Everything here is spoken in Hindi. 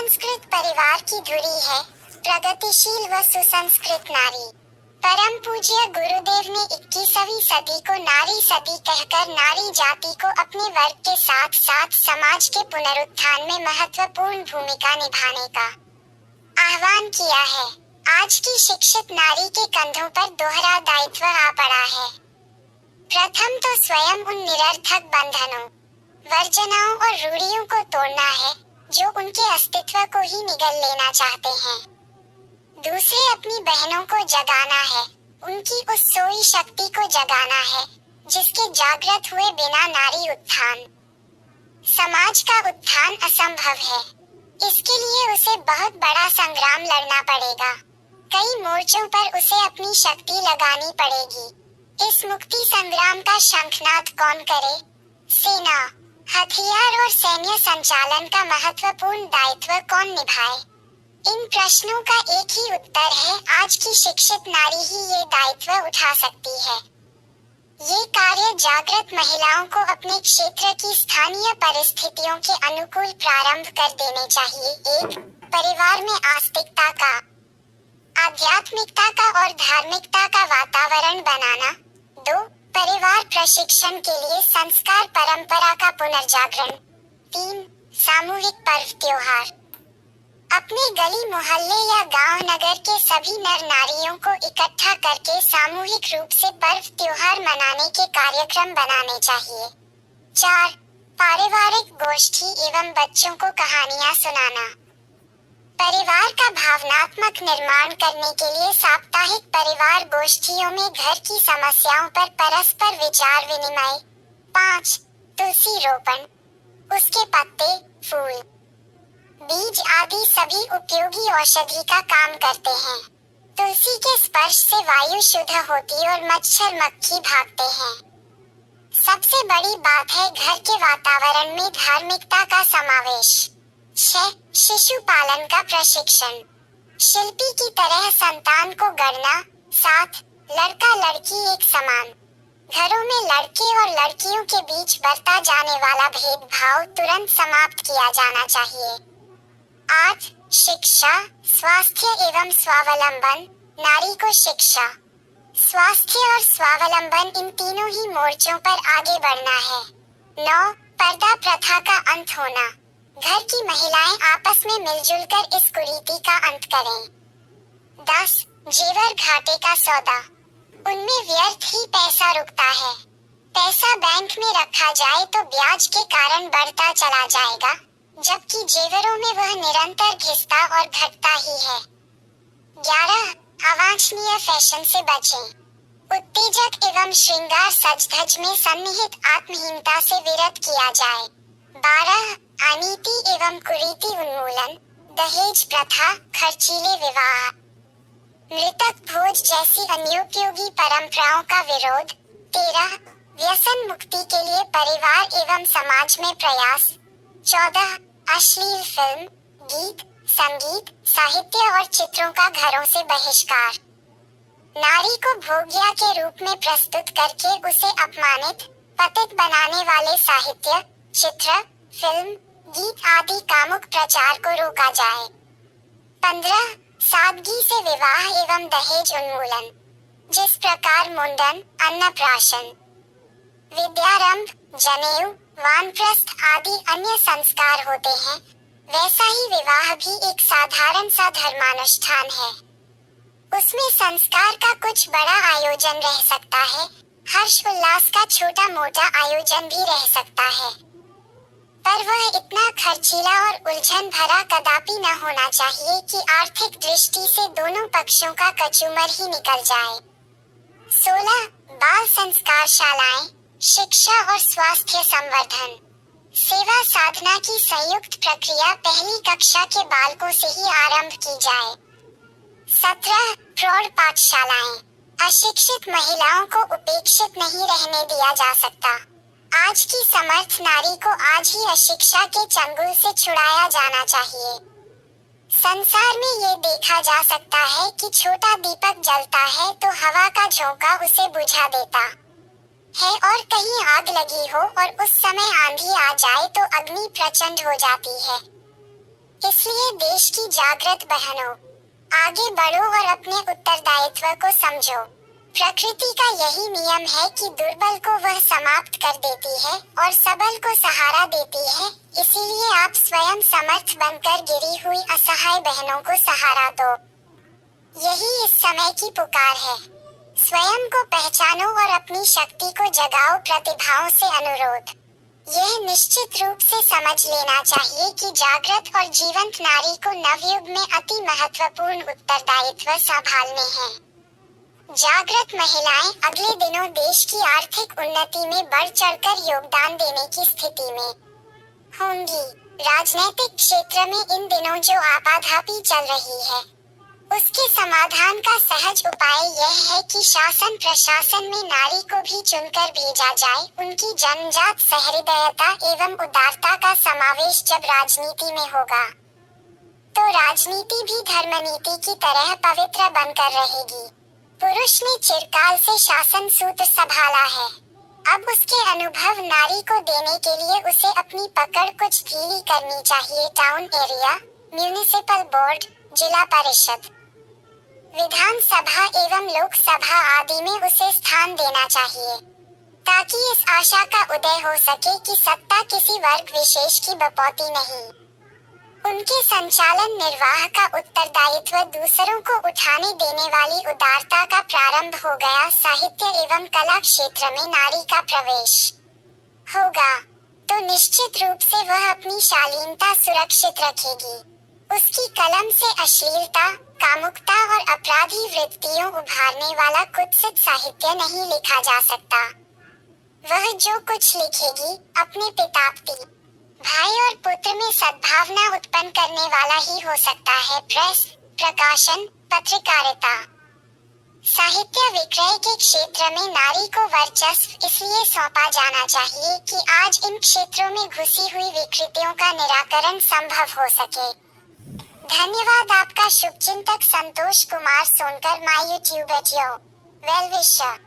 सुसंस्कृत परिवार की धुरी है प्रगतिशील व सुसंस्कृत नारी। परम पूज्य गुरुदेव ने 21वीं सदी को नारी सदी कहकर नारी जाति को अपने वर्ग के साथ साथ समाज के पुनरुत्थान में महत्वपूर्ण भूमिका निभाने का आह्वान किया है। आज की शिक्षित नारी के कंधों पर दोहरा दायित्व आ पड़ा है। प्रथम तो स्वयं उन निरर्थक बंधनों, वर्जनाओं और रूढ़ियों को तोड़ना है जो उनके अस्तित्व को ही निगल लेना चाहते हैं। दूसरे अपनी बहनों को जगाना है, उनकी उस सोई शक्ति को जगाना है जिसके जागृत हुए बिना नारी उत्थान, समाज का उत्थान असंभव है। इसके लिए उसे बहुत बड़ा संग्राम लड़ना पड़ेगा। कई मोर्चों पर उसे अपनी शक्ति लगानी पड़ेगी। इस मुक्ति संग्राम का शंखनाद कौन करे? सेना, हथियार और सैन्य संचालन का महत्वपूर्ण दायित्व कौन निभाए? इन प्रश्नों का एक ही उत्तर है, आज की शिक्षित नारी ही ये दायित्व उठा सकती है। ये कार्य जागृत महिलाओं को अपने क्षेत्र की स्थानीय परिस्थितियों के अनुकूल प्रारंभ कर देने चाहिए। 1. परिवार में आस्तिकता का, आध्यात्मिकता का और धार्मिकता का वातावरण बनाना। 2. परिवार प्रशिक्षण के लिए संस्कार परंपरा का पुनर्जागरण। 3. सामूहिक पर्व त्योहार। अपने गली मोहल्ले या गांव नगर के सभी नर नारियों को इकट्ठा करके सामूहिक रूप से पर्व त्योहार मनाने के कार्यक्रम बनाने चाहिए। 4. पारिवारिक गोष्ठी एवं बच्चों को कहानियां सुनाना। परिवार का भावनात्मक निर्माण करने के लिए साप्ताहिक परिवार गोष्ठियों में घर की समस्याओं पर परस्पर विचार विनिमय। 5. तुलसी रोपण, उसके पत्ते, फूल, बीज आदि सभी उपयोगी औषधि का काम करते हैं। तुलसी के स्पर्श से वायु शुद्ध होती और मच्छर मक्खी भागते हैं। सबसे बड़ी बात है घर के वातावरण में धार्मिकता का समावेश। 6. शिशु पालन का प्रशिक्षण, शिल्पी की तरह संतान को गढ़ना। 7. लड़का लड़की एक समान, घरों में लड़के और लड़कियों के बीच बरता जाने वाला भेदभाव तुरंत समाप्त किया जाना चाहिए। 8. शिक्षा, स्वास्थ्य एवं स्वावलंबन, नारी को शिक्षा, स्वास्थ्य और स्वावलंबन इन तीनों ही मोर्चों पर आगे बढ़ना है। 9. पर्दा प्रथा का अंत होना, घर की महिलाएं आपस में मिलजुल कर इस कुरीति का अंत करें। 10. जेवर घाटे का सौदा, उनमें व्यर्थ ही पैसा रुकता है। पैसा बैंक में रखा जाए तो ब्याज के कारण बढ़ता चला जाएगा, जबकि जेवरों में वह निरंतर घिसता और घटता ही है। 11. अवांछनीय फैशन से बचें, उत्तेजक एवं श्रृंगार सज-धज में सन्निहित आत्महीनता से विरत किया जाए। 12. अनीति एवं कुरीति उन्मूलन, दहेज प्रथा, खर्चीले विवाह, मृतक भोज जैसी अनुपयोगी परंपराओं का विरोध। 13. व्यसन मुक्ति के लिए परिवार एवं समाज में प्रयास। 14. अश्लील फिल्म, गीत, संगीत, साहित्य और चित्रों का घरों से बहिष्कार, नारी को भोग्या के रूप में प्रस्तुत करके उसे अपमानित, पतित बनाने वाले साहित्य, चित्र, फिल्म, गीत आदि कामुक प्रचार को रोका जाए। 15. सादगी से विवाह एवं दहेज उन्मूलन, जिस प्रकार मुंडन, अन्नप्राशन, विद्यारंभ, जनेऊ, वानप्रस्थ आदि अन्य संस्कार होते हैं, वैसा ही विवाह भी एक साधारण सा धर्मानुष्ठान है। उसमें संस्कार का कुछ बड़ा आयोजन रह सकता है, हर्ष उल्लास का छोटा मोटा आयोजन भी रह सकता है, पर वह इतना खर्चीला और उलझन भरा कदापि न होना चाहिए कि आर्थिक दृष्टि से दोनों पक्षों का कचूमर ही निकल जाए। 16. बाल संस्कार शालाएं, शिक्षा और स्वास्थ्य संवर्धन, सेवा साधना की संयुक्त प्रक्रिया पहली कक्षा के बालकों से ही आरंभ की जाए। 17. प्रौढ़ पाठशालाएं, अशिक्षित महिलाओं को उपेक्षित नहीं रहने दिया जा सकता। आज की समर्थ नारी को आज ही अशिक्षा के चंगुल से छुड़ाया जाना चाहिए। संसार में ये देखा जा सकता है कि छोटा दीपक जलता है तो हवा का झोंका उसे बुझा देता है, और कहीं आग लगी हो और उस समय आंधी आ जाए तो अग्नि प्रचंड हो जाती है। इसलिए देश की जागृत बहनों, आगे बढ़ो और अपने उत्तरदायित्व को समझो। प्रकृति का यही नियम है कि दुर्बल को वह समाप्त कर देती है और सबल को सहारा देती है। इसीलिए आप स्वयं समर्थ बनकर गिरी हुई असहाय बहनों को सहारा दो। यही इस समय की पुकार है। स्वयं को पहचानो और अपनी शक्ति को जगाओ। प्रतिभाओं से अनुरोध, यह निश्चित रूप से समझ लेना चाहिए कि जागृत और जीवंत नारी को नवयुग में अति महत्वपूर्ण उत्तरदायित्व संभालने हैं। जागृत महिलाएं अगले दिनों देश की आर्थिक उन्नति में बढ़ चढ़कर योगदान देने की स्थिति में होंगी। राजनीतिक क्षेत्र में इन दिनों जो आपाधापी चल रही है, उसके समाधान का सहज उपाय यह है कि शासन प्रशासन में नारी को भी चुनकर भेजा जाए। उनकी जन्मजात सहृदयता एवं उदारता का समावेश जब राजनीति में होगा, तो राजनीति भी धर्मनीति की तरह पवित्र बनकर रहेगी। पुरुष ने चिरकाल से शासन सूत्र संभाला है, अब उसके अनुभव नारी को देने के लिए उसे अपनी पकड़ कुछ ढीली करनी चाहिए। टाउन एरिया, म्यूनिसिपल बोर्ड, जिला परिषद, विधानसभा एवं लोकसभा आदि में उसे स्थान देना चाहिए, ताकि इस आशा का उदय हो सके कि सत्ता किसी वर्ग विशेष की बपौती नहीं। उनके संचालन निर्वाह का उत्तरदायित्व दूसरों को उठाने देने वाली उदारता का प्रारंभ हो गया। साहित्य एवं कला क्षेत्र में नारी का प्रवेश होगा तो निश्चित रूप से वह अपनी शालीनता सुरक्षित रखेगी। उसकी कलम से अश्लीलता, कामुकता और अपराधी वृत्तियों उभारने वाला कुत्सित साहित्य नहीं लिखा जा सकता। वह जो कुछ लिखेगी अपने पितापति, भाई और पुत्र में सद्भावना उत्पन्न करने वाला ही हो सकता है। प्रेस, प्रकाशन, पत्रकारिता, साहित्य विक्रय के क्षेत्र में नारी को वर्चस्व इसलिए सौंपा जाना चाहिए कि आज इन क्षेत्रों में घुसी हुई विकृतियों का निराकरण संभव हो सके। धन्यवाद। आपका शुभचिंतक Santosh Kumar Sonkar, my YouTube well विशर।